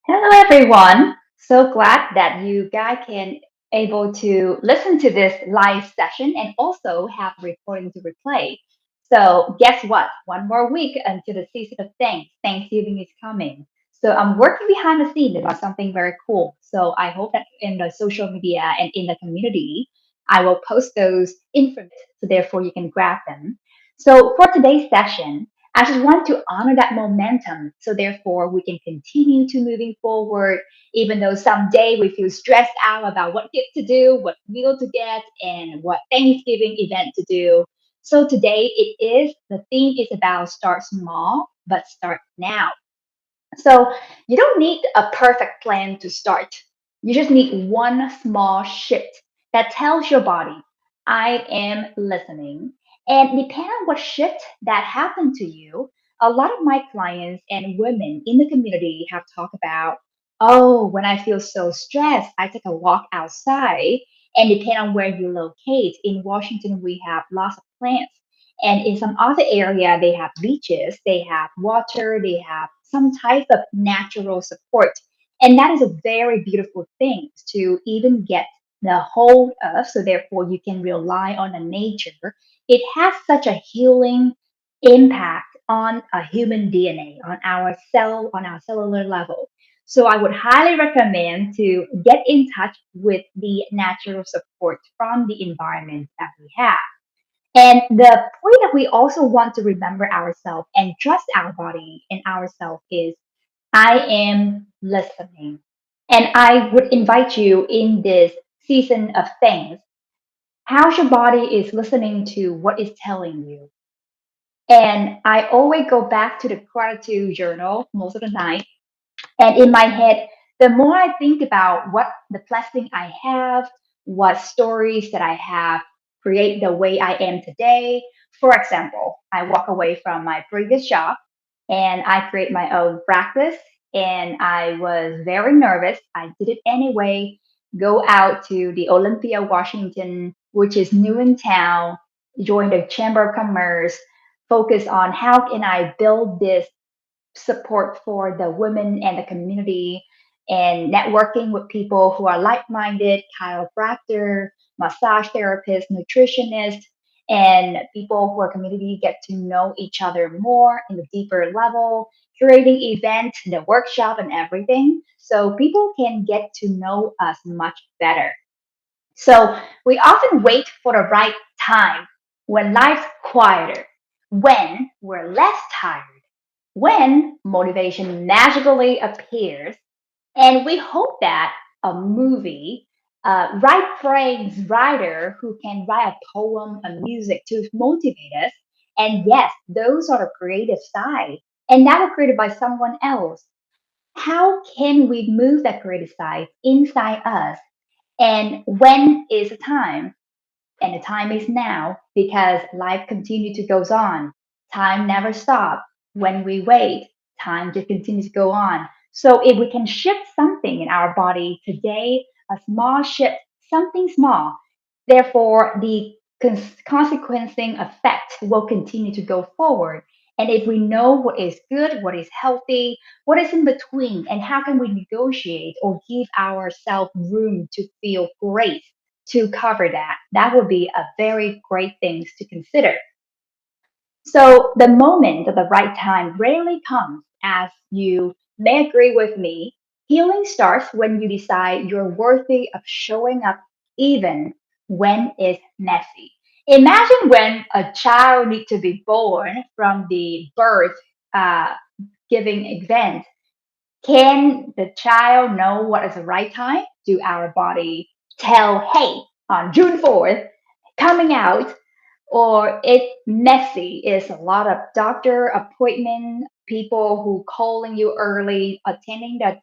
Hello, everyone. So glad that you guys can able to listen to this live session and also have recording to replay. So guess what? One more week until the season of Thanksgiving is coming. So I'm working behind the scenes about something very cool. So I hope that in the social media and in the community, I will post those information so therefore you can grab them. So for today's session, I just want to honor that momentum so therefore we can continue to moving forward, even though someday we feel stressed out about what gift to do, what meal to get, and what Thanksgiving event to do. So today the theme is about start small, but start now. So you don't need a perfect plan to start. You just need one small shift that tells your body, I am listening. And depending on what shift that happened to you, a lot of my clients and women in the community have talked about, oh, when I feel so stressed, I take a walk outside. And depending on where you locate, in Washington, we have lots of plants. And in some other area, they have beaches, they have water, they have some type of natural support. And that is a very beautiful thing to even get the hold of. So therefore you can rely on the nature. It has such a healing impact on a human DNA, on our cellular level. So I would highly recommend to get in touch with the natural support from the environment that we have. And the point that we also want to remember ourselves and trust our body and ourselves is I am listening. And I would invite you in this season of things, how your body is listening to what is telling you. And I always go back to the gratitude journal most of the night. And in my head, the more I think about what the blessing I have, what stories that I have create the way I am today. For example, I walk away from my previous job and I create my own practice and I was very nervous. I did it anyway. Go out to the Olympia, Washington, which is new in town, join the Chamber of Commerce, focus on how can I build this support for the women and the community and networking with people who are like-minded, chiropractor, massage therapist, nutritionist, and people who are community get to know each other more in a deeper level, creating events, the workshop and everything. So people can get to know us much better. So we often wait for the right time when life's quieter, when we're less tired, when motivation magically appears, and we hope that a movie, right brains writer who can write a poem, a music to motivate us, and yes, those are the creative side, and that was created by someone else. How can we move that creative side inside us? And when is the time? And the time is now because life continues to goes on. Time never stops. When we wait, time just continues to go on. So if we can shift something in our body today, a small shift, something small, therefore the consequencing effect will continue to go forward. And if we know what is good, what is healthy, what is in between, and how can we negotiate or give ourselves room to feel great to cover that, that would be a very great thing to consider. So the moment at the right time rarely comes, as you may agree with me. Healing starts when you decide you're worthy of showing up even when it's messy. Imagine when a child needs to be born from the birth uh, giving event. Can the child know what is the right time? Do our body tell, hey, on June 4th, coming out, or it's messy? Is a lot of doctor appointment, people who calling you early, attending the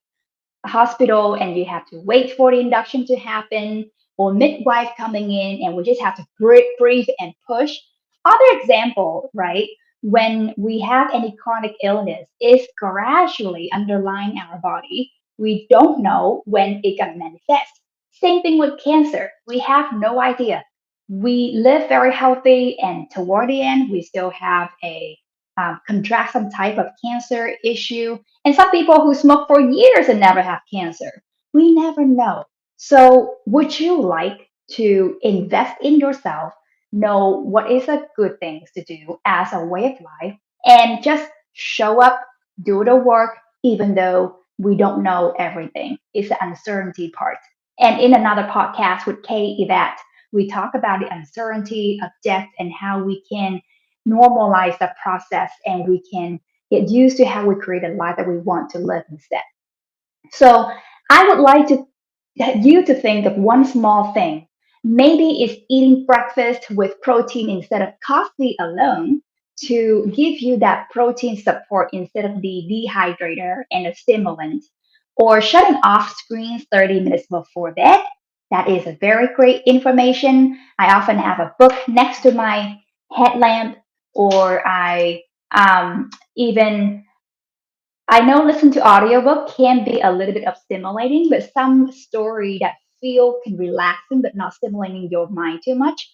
hospital, and you have to wait for the induction to happen, or midwife coming in, and we just have to breathe and push. Other example, right? When we have any chronic illness, is gradually underlying our body. We don't know when it gonna manifest. Same thing with cancer. We have no idea. We live very healthy, and toward the end, we still have a contract some type of cancer issue, and some people who smoke for years and never have cancer. We never know. So, would you like to invest in yourself, know what is a good things to do as a way of life, and just show up, do the work, even though we don't know everything? It's the uncertainty part. And in another podcast with Kay Yvette, we talk about the uncertainty of death and how we can normalize the process and we can get used to how we create a life that we want to live instead. So I would like to you to think of one small thing. Maybe it's eating breakfast with protein instead of coffee alone to give you that protein support instead of the dehydrator and a stimulant. Or shutting off screens 30 minutes before bed. That is a very great information. I often have a book next to my headlamp, or even I know listen to audiobook can be a little bit of stimulating, but some story that feel can relaxing but not stimulating your mind too much.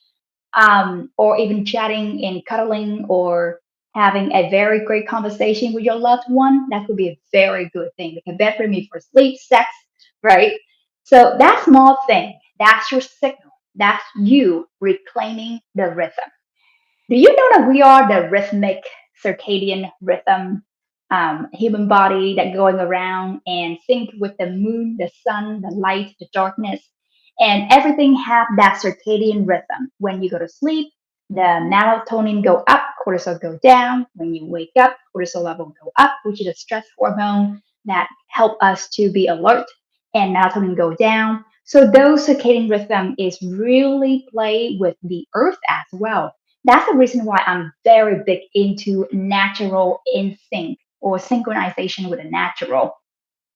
Or even chatting and cuddling or having a very great conversation with your loved one, that could be a very good thing. They can better me for sleep, sex, right? So that small thing, that's your signal. That's you reclaiming the rhythm. Do you know that we are the rhythmic circadian rhythm human body that going around and sync with the moon, the sun, the light, the darkness, and everything have that circadian rhythm. When you go to sleep, the melatonin go up, cortisol go down. When you wake up, cortisol level go up, which is a stress hormone that help us to be alert, and melatonin go down. So those circadian rhythm is really play with the earth as well. That's the reason why I'm very big into natural instinct or synchronization with the natural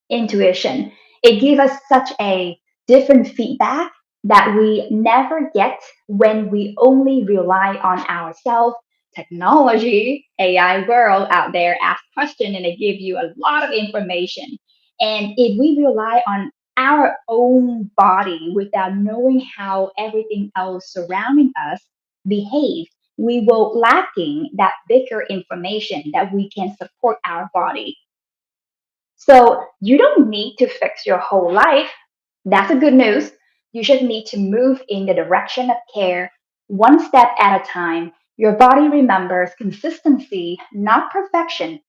intuition. It gives us such a different feedback that we never get when we only rely on ourselves. Technology, AI world out there ask questions and they give you a lot of information. And if we rely on our own body without knowing how everything else surrounding us behave, we will lacking that bigger information that we can support our body. So you don't need to fix your whole life. That's a good news. You just need to move in the direction of care, one step at a time. Your body remembers consistency, not perfection.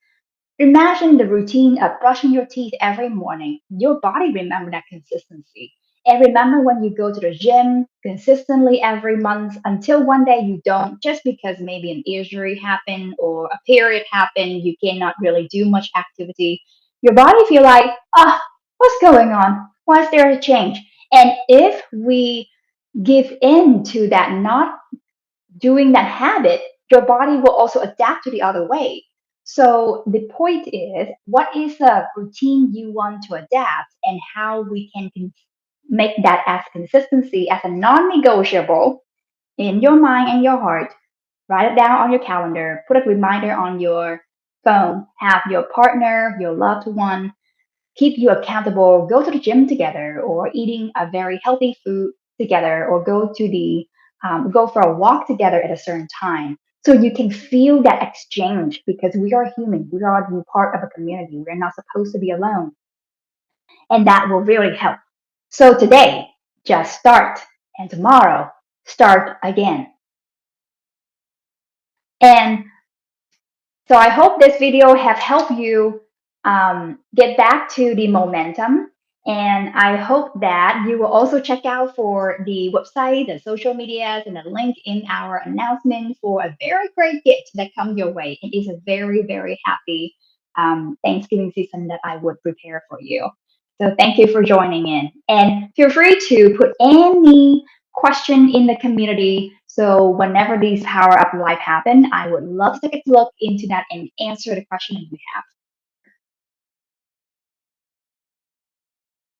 Imagine the routine of brushing your teeth every morning. Your body remember that consistency. And remember when you go to the gym consistently every month until one day you don't, just because maybe an injury happened or a period happened, you cannot really do much activity. Your body feel like, what's going on? Why is there a change? And if we give in to that not doing that habit, your body will also adapt to the other way. So the point is, what is a routine you want to adapt, and how we can make that as consistency as a non-negotiable in your mind and your heart. Write it down on your calendar. Put a reminder on your phone. Have your partner, your loved one, keep you accountable, go to the gym together or eating a very healthy food together or go for a walk together at a certain time. So you can feel that exchange because we are human. We are part of a community. We're not supposed to be alone. And that will really help. So today, just start. And tomorrow, start again. And so I hope this video have helped you get back to the momentum. And I hope that you will also check out for the website, the social medias, and the link in our announcement for a very great gift that comes your way. It is a very, very happy Thanksgiving season that I would prepare for you. So thank you for joining in. And feel free to put any question in the community. So whenever these power up life happen, I would love to take a look into that and answer the question you have.